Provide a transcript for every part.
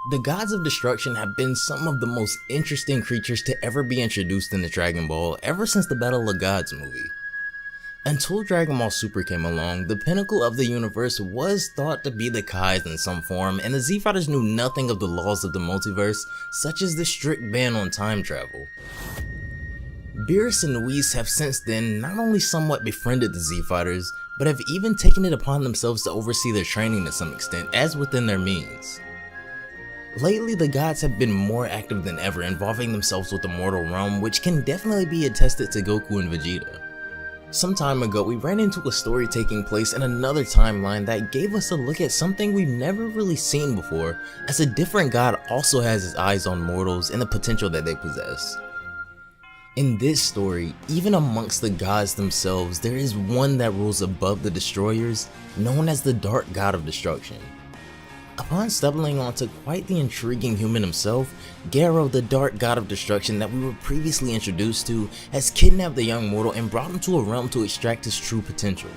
The gods of destruction have been some of the most interesting creatures to ever be introduced in the Dragon Ball ever since the Battle of Gods movie. Until Dragon Ball Super came along, the pinnacle of the universe was thought to be the Kais in some form, and the Z-Fighters knew nothing of the laws of the multiverse, such as the strict ban on time travel. Beerus and Whis have since then not only somewhat befriended the Z-Fighters, but have even taken it upon themselves to oversee their training to some extent, as within their means. Lately, the gods have been more active than ever, involving themselves with the mortal realm, which can definitely be attested to Goku and Vegeta. Some time ago, we ran into a story taking place in another timeline that gave us a look at something we've never really seen before, as a different god also has his eyes on mortals and the potential that they possess. In this story, even amongst the gods themselves, there is one that rules above the destroyers, known as the Dark God of Destruction. Upon stumbling onto quite the intriguing human himself, Garo, the Dark God of Destruction that we were previously introduced to, has kidnapped the young mortal and brought him to a realm to extract his true potential.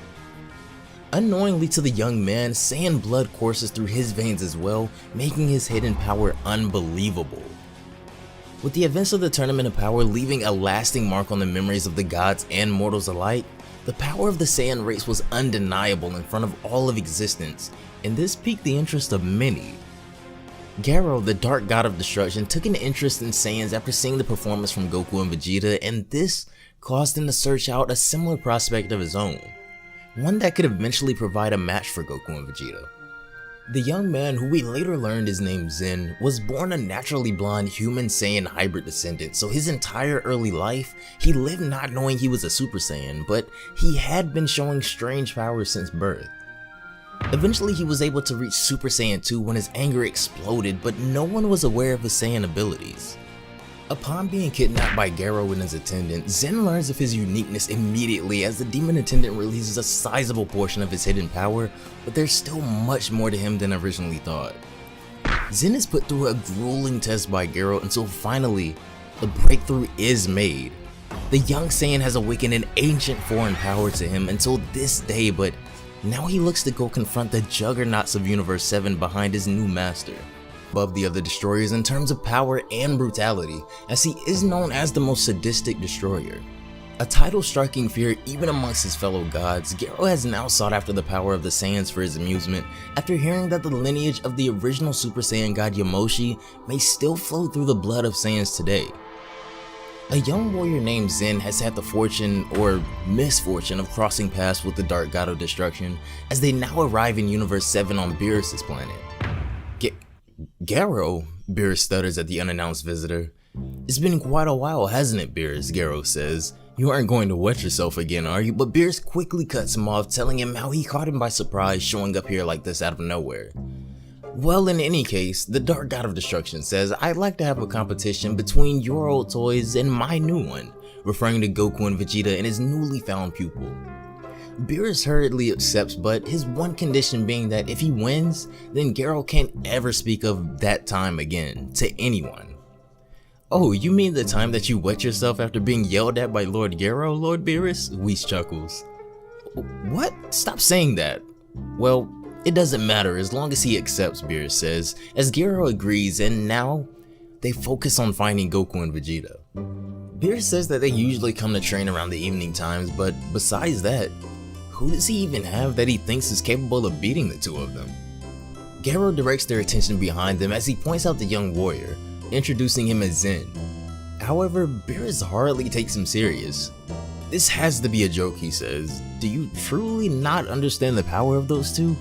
Unknowingly to the young man, Saiyan blood courses through his veins as well, making his hidden power unbelievable. With the events of the Tournament of Power leaving a lasting mark on the memories of the gods and mortals alike, the power of the Saiyan race was undeniable in front of all of existence, and this piqued the interest of many. Garo, the Dark God of Destruction, took an interest in Saiyans after seeing the performance from Goku and Vegeta, and this caused him to search out a similar prospect of his own, one that could eventually provide a match for Goku and Vegeta. The young man, who we later learned is named Zen, was born a naturally blonde human Saiyan hybrid descendant, so his entire early life, he lived not knowing he was a Super Saiyan, but he had been showing strange powers since birth. Eventually he was able to reach Super Saiyan 2 when his anger exploded, but no one was aware of his Saiyan abilities. Upon being kidnapped by Garo and his attendant, Zen learns of his uniqueness immediately as the demon attendant releases a sizable portion of his hidden power, but there's still much more to him than originally thought. Zen is put through a grueling test by Garo until finally, the breakthrough is made. The young Saiyan has awakened an ancient foreign power to him until this day, but now he looks to go confront the juggernauts of Universe 7 behind his new master. Above the other destroyers in terms of power and brutality, as he is known as the most sadistic destroyer. A title striking fear even amongst his fellow gods, Garo has now sought after the power of the Saiyans for his amusement after hearing that the lineage of the original Super Saiyan god Yamoshi may still flow through the blood of Saiyans today. A young warrior named Zen has had the fortune, or misfortune, of crossing paths with the Dark God of Destruction as they now arrive in Universe 7 on Beerus' planet. Garo, Beerus stutters at the unannounced visitor. It's been quite a while, hasn't it, Beerus? Garo says. You aren't going to wet yourself again, are you? But Beerus quickly cuts him off, telling him how he caught him by surprise showing up here like this out of nowhere. Well, in any case, the Dark God of Destruction says, I'd like to have a competition between your old toys and my new one, referring to Goku and Vegeta and his newly found pupil. Beerus hurriedly accepts, but his one condition being that if he wins, then Garo can't ever speak of that time again to anyone. Oh, you mean the time that you wet yourself after being yelled at by Lord Garo, Lord Beerus? Whis chuckles. What? Stop saying that. Well, it doesn't matter as long as he accepts, Beerus says, as Garo agrees, and now they focus on finding Goku and Vegeta. Beerus says that they usually come to train around the evening times, but besides that, who does he even have that he thinks is capable of beating the two of them? Garo directs their attention behind them as he points out the young warrior, introducing him as Zen. However, Beerus hardly takes him serious. This has to be a joke, he says. Do you truly not understand the power of those two?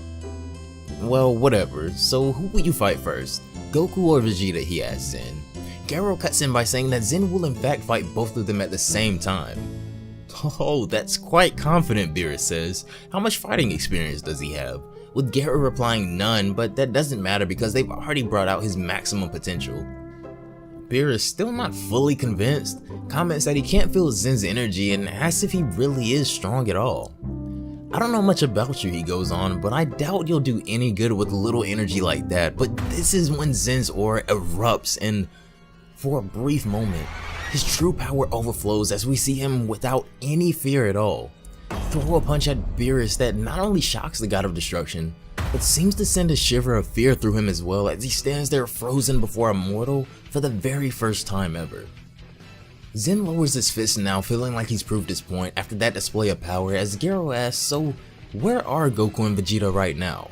Well, whatever, so who will you fight first? Goku or Vegeta, he asks Zen. Garo cuts in by saying that Zen will in fact fight both of them at the same time. Oh, that's quite confident, Beerus says. How much fighting experience does he have? With Garo replying none, but that doesn't matter because they've already brought out his maximum potential. Beerus, still not fully convinced, comments that he can't feel Zen's energy and asks if he really is strong at all. I don't know much about you, he goes on, but I doubt you'll do any good with little energy like that, but this is when Zen's aura erupts and, for a brief moment, his true power overflows as we see him without any fear at all throw a punch at Beerus that not only shocks the God of Destruction, but seems to send a shiver of fear through him as well as he stands there frozen before a mortal for the very first time ever. Zen lowers his fist now, feeling like he's proved his point after that display of power, as Garo asks, so where are Goku and Vegeta right now?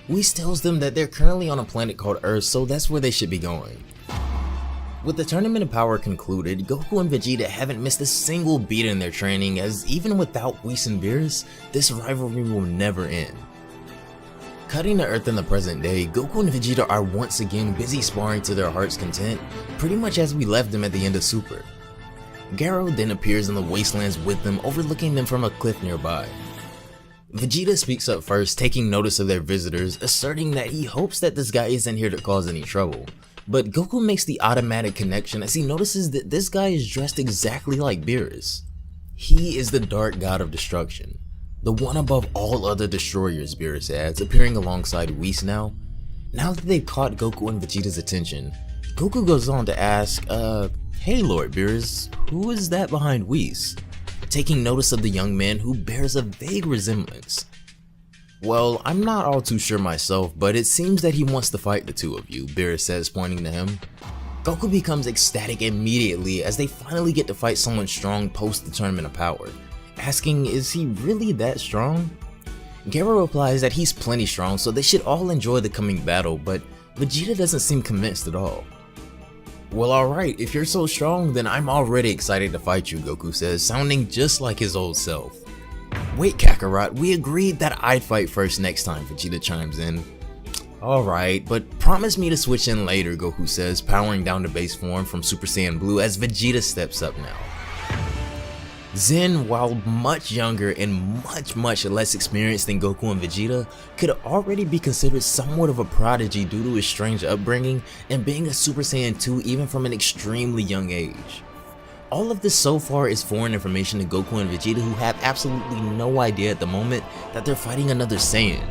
Whis tells them that they're currently on a planet called Earth, so that's where they should be going. With the Tournament of Power concluded, Goku and Vegeta haven't missed a single beat in their training, as even without Whis and Beerus, this rivalry will never end. Cutting to Earth in the present day, Goku and Vegeta are once again busy sparring to their heart's content, pretty much as we left them at the end of Super. Garo then appears in the wastelands with them, overlooking them from a cliff nearby. Vegeta speaks up first, taking notice of their visitors, asserting that he hopes that this guy isn't here to cause any trouble. But Goku makes the automatic connection as he notices that this guy is dressed exactly like Beerus. He is the Dark God of Destruction, the one above all other destroyers, Beerus adds, appearing alongside Whis now. Now that they've caught Goku and Vegeta's attention, Goku goes on to ask, hey Lord Beerus, who is that behind Whis? Taking notice of the young man who bears a vague resemblance. Well, I'm not all too sure myself, but it seems that he wants to fight the two of you, Beerus says, pointing to him. Goku becomes ecstatic immediately as they finally get to fight someone strong post the Tournament of Power, asking, is he really that strong? Garo replies that he's plenty strong, so they should all enjoy the coming battle, but Vegeta doesn't seem convinced at all. Well, alright, if you're so strong, then I'm already excited to fight you, Goku says, sounding just like his old self. Wait Kakarot, we agreed that I'd fight first next time, Vegeta chimes in. Alright, but promise me to switch in later, Goku says, powering down to base form from Super Saiyan Blue as Vegeta steps up now. Zen, while much younger and much less experienced than Goku and Vegeta, could already be considered somewhat of a prodigy due to his strange upbringing and being a Super Saiyan 2 even from an extremely young age. All of this so far is foreign information to Goku and Vegeta, who have absolutely no idea at the moment that they're fighting another Saiyan.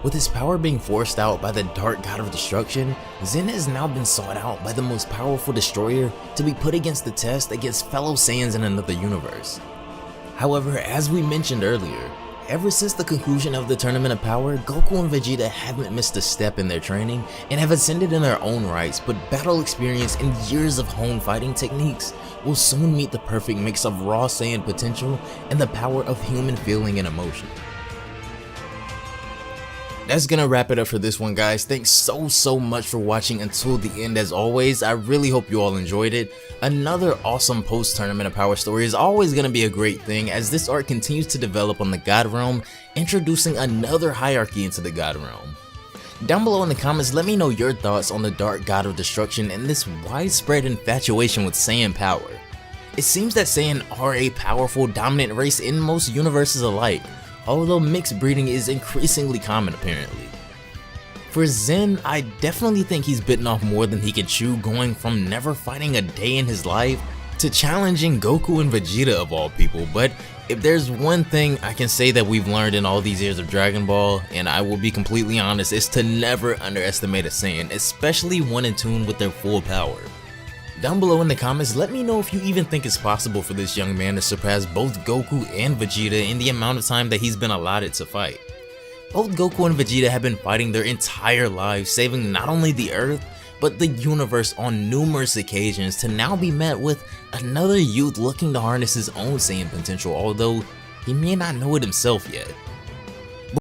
With his power being forced out by the Dark God of Destruction, Zen has now been sought out by the most powerful destroyer to be put against the test against fellow Saiyans in another universe. However, as we mentioned earlier, ever since the conclusion of the Tournament of Power, Goku and Vegeta haven't missed a step in their training and have ascended in their own rights, but battle experience and years of honed fighting techniques will soon meet the perfect mix of raw Saiyan potential and the power of human feeling and emotion. That's gonna wrap it up for this one, guys. Thanks so much for watching until the end. As always, I really hope you all enjoyed it. Another awesome post-Tournament of Power story is always gonna be a great thing as this arc continues to develop on the God Realm, introducing another hierarchy into the God Realm. Down below in the comments, let me know your thoughts on the Dark God of Destruction and this widespread infatuation with Saiyan power. It seems that Saiyan are a powerful, dominant race in most universes alike, although mixed breeding is increasingly common apparently. For Zen, I definitely think he's bitten off more than he can chew, going from never fighting a day in his life to challenging Goku and Vegeta of all people. But if there's one thing I can say that we've learned in all these years of Dragon Ball, and I will be completely honest, is to never underestimate a Saiyan, especially one in tune with their full power. Down below in the comments, let me know if you even think it's possible for this young man to surpass both Goku and Vegeta in the amount of time that he's been allotted to fight. Both Goku and Vegeta have been fighting their entire lives, saving not only the Earth, but the universe on numerous occasions, to now be met with another youth looking to harness his own Saiyan potential, although he may not know it himself yet.